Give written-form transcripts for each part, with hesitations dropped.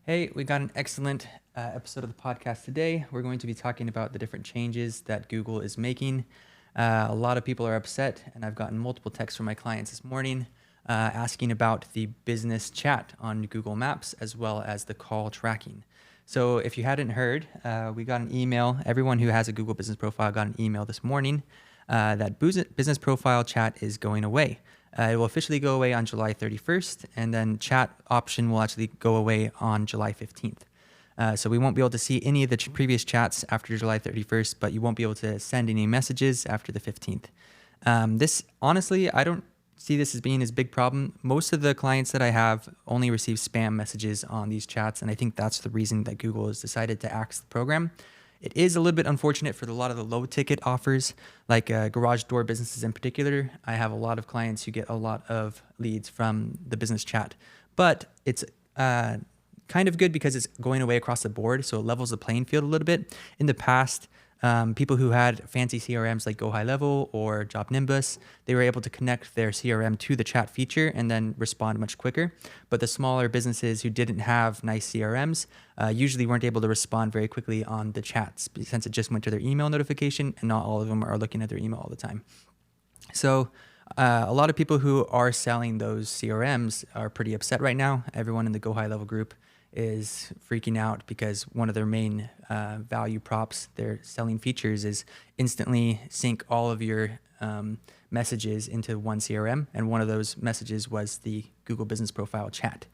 Hey, we got an excellent episode of the podcast today. We're going to be talking about the different changes that Google is making. A lot of people are upset, and I've gotten multiple texts from my clients this morning asking about the business chat on Google Maps as well as the call tracking. So if you hadn't heard, we got an email. Everyone who has a Google business profile got an email this morning that business profile chat is going away. It will officially go away on July 31st, and then chat option will actually go away on July 15th. So we won't be able to see any of the previous chats after July 31st, but you won't be able to send any messages after the 15th. This, honestly, I don't see this as being a big problem. Most of the clients that I have only receive spam messages on these chats, and I think that's the reason that Google has decided to axe the program. It is a little bit unfortunate for a lot of the low ticket offers, like garage door businesses in particular. I have a lot of clients who get a lot of leads from the business chat, but it's kind of good because it's going away across the board. So it levels the playing field a little bit. In the past, people who had fancy CRMs like Go High Level or Job Nimbus, they were able to connect their CRM to the chat feature and then respond much quicker. But the smaller businesses who didn't have nice CRMs usually weren't able to respond very quickly on the chats since it just went to their email notification, and not all of them are looking at their email all the time. So a lot of people who are selling those CRMs are pretty upset right now. Everyone in the Go High Level group is freaking out because one of their main value props, their selling features, is instantly sync all of your messages into one CRM. And one of those messages was the Google Business Profile chat.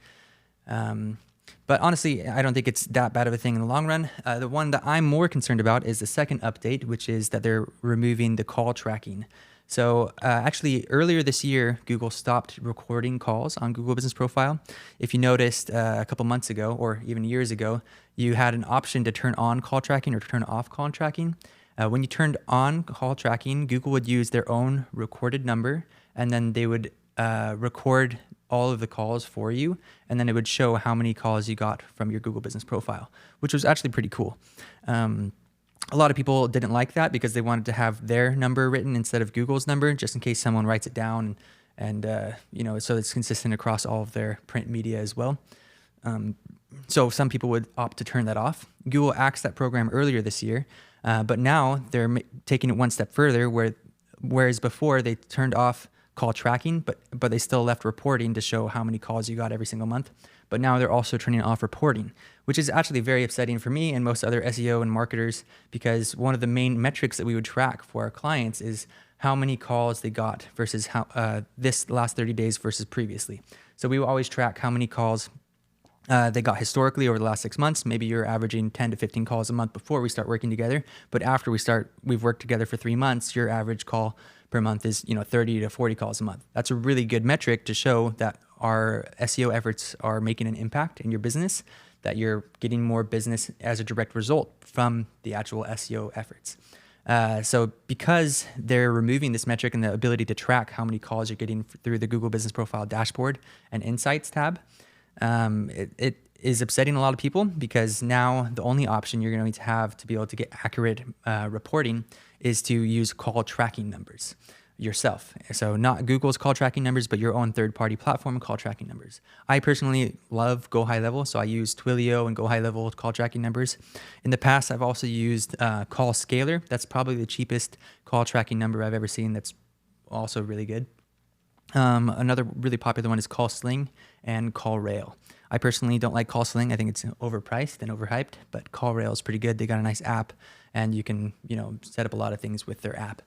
But honestly, I don't think it's that bad of a thing in the long run. The one that I'm more concerned about is the second update, which is that they're removing the call tracking. So actually, earlier this year, Google stopped recording calls on Google Business Profile. If you noticed a couple months ago, or even years ago, you had an option to turn on call tracking or turn off call tracking. When you turned on call tracking, Google would use their own recorded number, and then they would record all of the calls for you, and then it would show how many calls you got from your Google Business Profile, which was actually pretty cool. A lot of people didn't like that because they wanted to have their number written instead of Google's number, just in case someone writes it down, and so it's consistent across all of their print media as well. So some people would opt to turn that off. Google axed that program earlier this year, but now they're taking it one step further, whereas before they turned off call tracking, but they still left reporting to show how many calls you got every single month. But now they're also turning off reporting, which is actually very upsetting for me and most other SEO and marketers, because one of the main metrics that we would track for our clients is how many calls they got versus how this last 30 days versus previously. So we will always track how many calls they got historically over the last 6 months. Maybe you're averaging 10 to 15 calls a month before we start working together. But after we've worked together for 3 months, your average call per month is 30 to 40 calls a month. That's a really good metric to show that our SEO efforts are making an impact in your business, that you're getting more business as a direct result from the actual SEO efforts. So because they're removing this metric and the ability to track how many calls you're getting through the Google Business Profile dashboard and Insights tab, it is upsetting a lot of people, because now the only option you're going to have to be able to get accurate reporting is to use call tracking numbers yourself. So not Google's call tracking numbers, but your own third-party platform call tracking numbers. I personally love Go High Level, so I use Twilio and Go High Level call tracking numbers. In the past, I've also used Call Scaler. That's probably the cheapest call tracking number I've ever seen. That's also really good. Another really popular one is Call Sling and Call Rail. I personally don't like Call Sling. I think it's overpriced and overhyped, but Call Rail is pretty good. They got a nice app, and you can set up a lot of things with their app.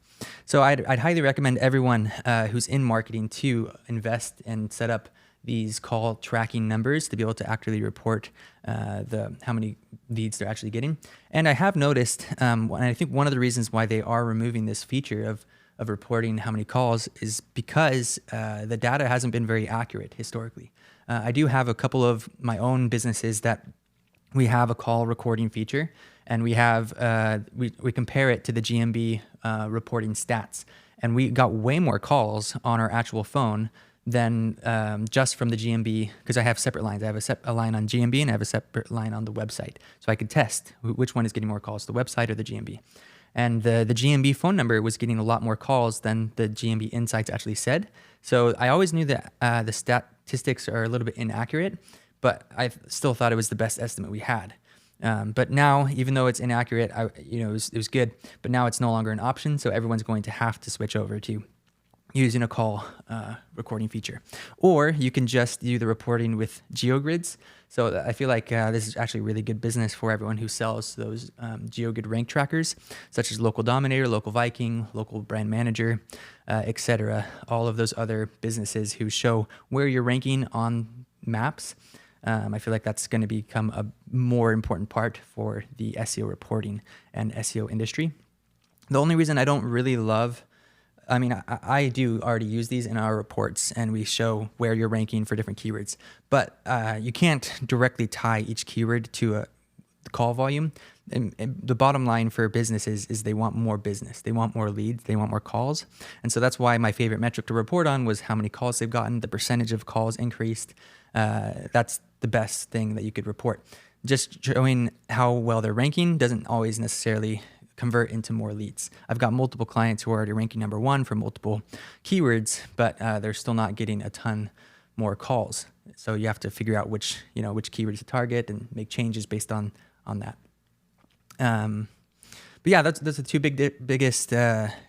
So I'd highly recommend everyone who's in marketing to invest and set up these call tracking numbers to be able to accurately report how many leads they're actually getting. And I have noticed, and I think one of the reasons why they are removing this feature of reporting how many calls is because the data hasn't been very accurate historically. I do have a couple of my own businesses that we have a call recording feature, and we have we compare it to the GMB reporting stats, and we got way more calls on our actual phone than just from the GMB, because I have separate lines. I have a line on GMB and I have a separate line on the website, so I could test which one is getting more calls, the website or the GMB. And the GMB phone number was getting a lot more calls than the GMB Insights actually said. So I always knew that the statistics are a little bit inaccurate, but I still thought it was the best estimate we had. But now, even though it's inaccurate, it was good, but now it's no longer an option. So everyone's going to have to switch over to using a call recording feature. Or you can just do the reporting with Geo-Grids. So I feel like this is actually really good business for everyone who sells those Geo-Grid rank trackers, such as Local Dominator, Local Viking, Local Brand Manager, etc. All of those other businesses who show where you're ranking on maps. I feel like that's going to become a more important part for the SEO reporting and SEO industry. The only reason I don't really love, I do already use these in our reports, and we show where you're ranking for different keywords, but you can't directly tie each keyword to a call volume. And the bottom line for businesses is they want more business. They want more leads. They want more calls. And so that's why my favorite metric to report on was how many calls they've gotten, the percentage of calls increased. That's the best thing that you could report. Just showing how well they're ranking doesn't always necessarily convert into more leads. I've got multiple clients who are already ranking number one for multiple keywords, but they're still not getting a ton more calls. So you have to figure out which keywords to target and make changes based on that. But yeah, that's the two biggest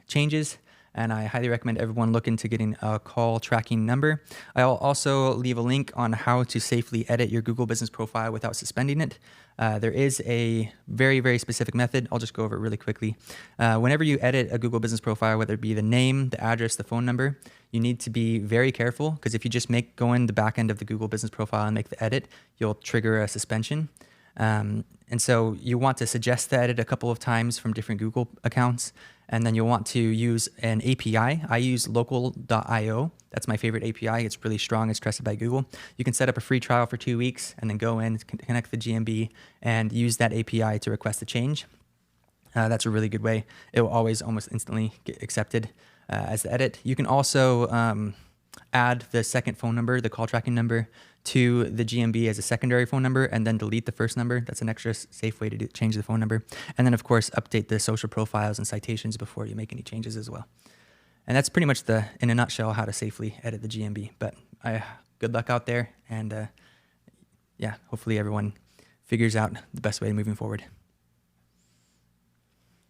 changes. And I highly recommend everyone look into getting a call tracking number. I'll also leave a link on how to safely edit your Google Business Profile without suspending it. There is a very, very specific method. I'll just go over it really quickly. Whenever you edit a Google Business Profile, whether it be the name, the address, the phone number, you need to be very careful, because if you just go in the back end of the Google Business Profile and make the edit, you'll trigger a suspension. And so you want to suggest the edit a couple of times from different Google accounts, and then you'll want to use an API. I use local.io. That's my favorite API. It's really strong. It's trusted by Google. You can set up a free trial for 2 weeks and then go in, connect the GMB, and use that API to request a change. That's a really good way. It will always almost instantly get accepted as the edit. You can also add the second phone number, the call tracking number, to the GMB as a secondary phone number, and then delete the first number. That's an extra safe way to change the phone number. And then, of course, update the social profiles and citations before you make any changes as well. And that's pretty much in a nutshell, how to safely edit the GMB. But good luck out there, and hopefully everyone figures out the best way moving forward.